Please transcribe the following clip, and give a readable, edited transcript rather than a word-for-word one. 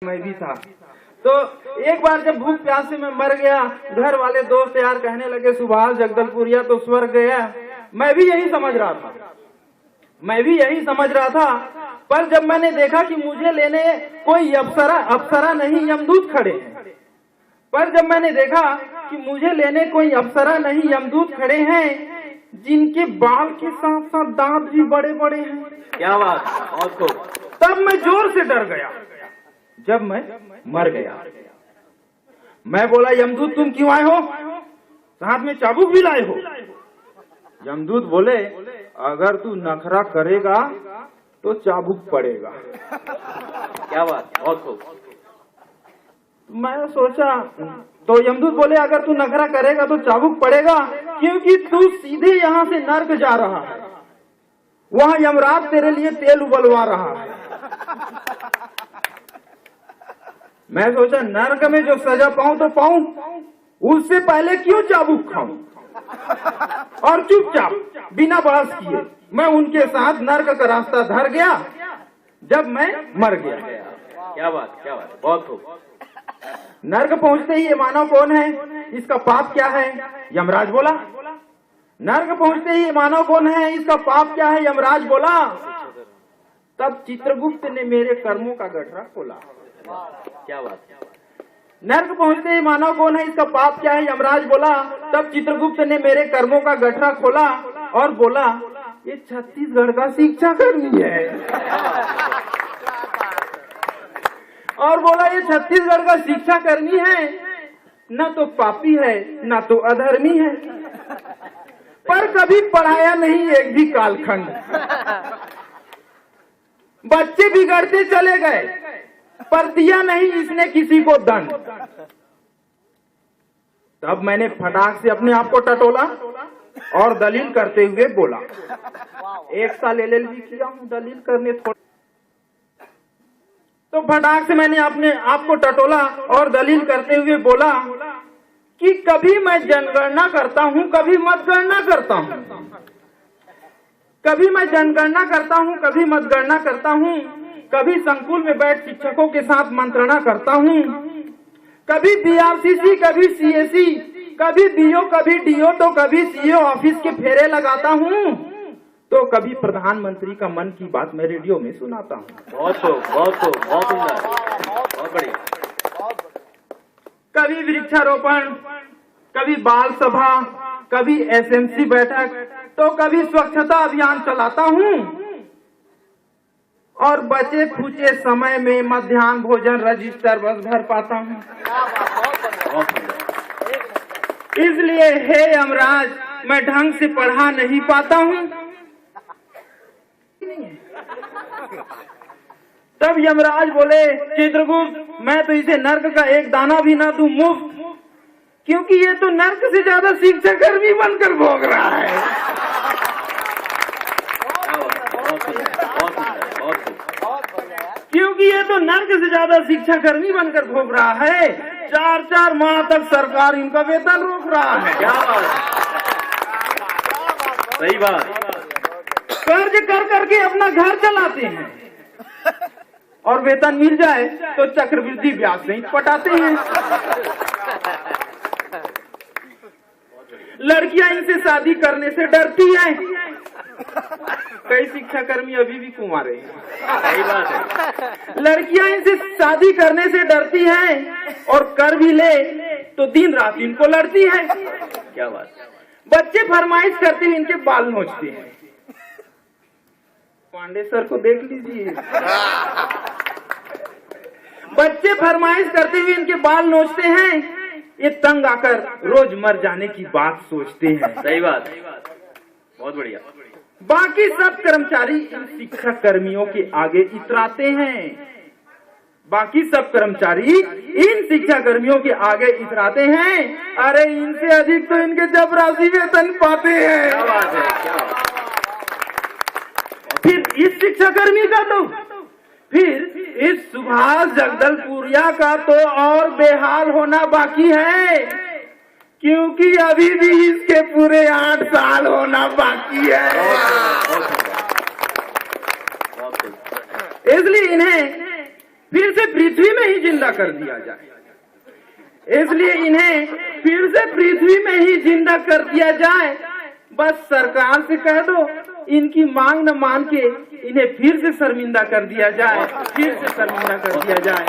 मैं भी था। तो एक बार जब भूख प्यास से मैं मर गया, घर वाले दोस्त यार कहने लगे सुभाष जगदलपुरिया तो स्वर्ग गया। मैं भी यही समझ रहा था, पर जब मैंने देखा कि मुझे लेने कोई अप्सरा नहीं यमदूत खड़े हैं, जिनके बाल के साथ साथ दांत भी बड़े बड़े हैं। क्या बात, बहुत खूब। तब मैं जोर से डर गया जब मैं मर गया। मैं बोला यमदूत तुम क्यों आए हो, साथ में चाबुक भी लाए हो। यमदूत बोले अगर तू नखरा करेगा तो चाबुक पड़ेगा। क्या बात, बहुत खूब। मैं सोचा, तो यमदूत बोले अगर तू नखरा करेगा तो चाबुक पड़ेगा, क्योंकि तू सीधे यहाँ से नर्क जा रहा है, वहाँ यमराज तेरे लिए तेल उबलवा रहा है। मैं सोचा नर्क में जो सजा पाऊं तो पाऊं, उससे पहले क्यों चाबुक खाऊं। और चुपचाप बिना बहस किए मैं उनके साथ नर्क का रास्ता धर गया जब मैं मर गया। क्या बात, क्या बात, बहुत खूब। नर्क पहुंचते ही ये मानव कौन है, इसका पाप क्या है, यमराज बोला। नर्क पहुंचते ही ये मानव कौन है, इसका पाप क्या है, यमराज बोला। तब चित्रगुप्त ने मेरे कर्मों का गठरा खोला। क्या बात। नर्क पहुंचते ही मानव कौन है, इसका पाप क्या है, यमराज बोला। तब चित्रगुप्त ने मेरे कर्मों का गठरा खोला और बोला ये छत्तीसगढ़ का शिक्षा कर्मी है। और बोला ये छत्तीसगढ़ का शिक्षा कर्मी है, न तो पापी है न तो अधर्मी है, पर कभी पढ़ाया नहीं एक भी कालखंड। बच्चे बिगड़ते चले गए पर दिया नहीं इसने किसी को दंड। तब मैंने फटाक से अपने आप को टटोला और दलील करते हुए बोला, 1 साल LLB किया हूं, दलील करने थोड़ा। तो फटाक से मैंने अपने आप को टटोला और दलील करते हुए बोला कि कभी मैं जनगणना करता हूं, कभी मतगणना करता हूं, कभी मैं जनगणना करता हूं, कभी मतगणना करता हूं, कभी संकुल में बैठ शिक्षकों के साथ मंत्रणा करता हूं, कभी BRCC, कभी CSE, कभी BO, कभी DO, तो कभी CO ऑफिस के फेरे लगाता हूं, तो कभी प्रधानमंत्री का मन की बात मैं रेडियो में सुनाता हूं। बहुत खूब, बहुत खूब, बहुत सुंदर, बहुत बढ़िया। कभी वृक्षारोपण, कभी बाल सभा, कभी SMC बैठक, तो कभी स्वच्छता अभियान चलाता हूं, और बचे खुचे समय में मध्याह्न भोजन रजिस्टर बस भर पाता हूं। इसलिए हे यमराज मैं ढंग से पढ़ा नहीं पाता हूं। तब यमराज बोले चित्रगुप्त मैं तो इसे नर्क का एक दाना भी ना दूं मुफ्त, क्योंकि ये तो नर्क से ज्यादा शिक्षा कर्मी बनकर भोग रहा है। क्योंकि ये तो नर्क से ज्यादा शिक्षा कर्मी बनकर भोग रहा है। 4-4 माह तक सरकार इनका वेतन रोक रहा है। क्या बात, सही बात। कर्ज कर करके अपना घर चलाते हैं और वेतन मिल जाए तो चक्रवृद्धि ब्याज से ही पटाते हैं। लड़कियां इनसे शादी करने से डरती हैं। कई शिक्षा कर्मी अभी भी कुंवारे हैं। सही बात है। लड़कियां इनसे शादी करने से डरती हैं और कर भी ले तो दिन रात इनको लड़ती है। क्या बात। बच्चे फरमाइश करते हुए इनके बाल नोचते हैं। पांडे सर को देख लीजिए। बच्चे फरमाइश करते हुए इनके बाल नोचते हैं। ये तंग आकर रोज मर जाने की बात सोचते हैं। सही बात, बहुत बढ़िया। बाकी सब कर्मचारी इन शिक्षा कर्मियों के आगे इतराते हैं। बाकी सब कर्मचारी इन शिक्षा कर्मियों के आगे इतराते हैं। अरे इनसे अधिक तो इनके चपरासी वेतन पाते हैं। क्या बात है, क्या बात। फिर इस शिक्षा कर्मी का तो, फिर इस सुभाष जगदलपुरिया का तो और बेहाल होना बाकी है, क्योंकि अभी भी इसके पूरे 8 साल होना बाकी है। इसलिए इन्हें फिर से पृथ्वी में ही जिंदा कर दिया जाए। इसलिए इन्हें फिर से पृथ्वी में ही जिंदा कर दिया जाए। बस सरकार से कह दो, इनकी मांग न मान के इन्हें फिर से शर्मिंदा कर दिया जाए, फिर से शर्मिंदा कर दिया जाए।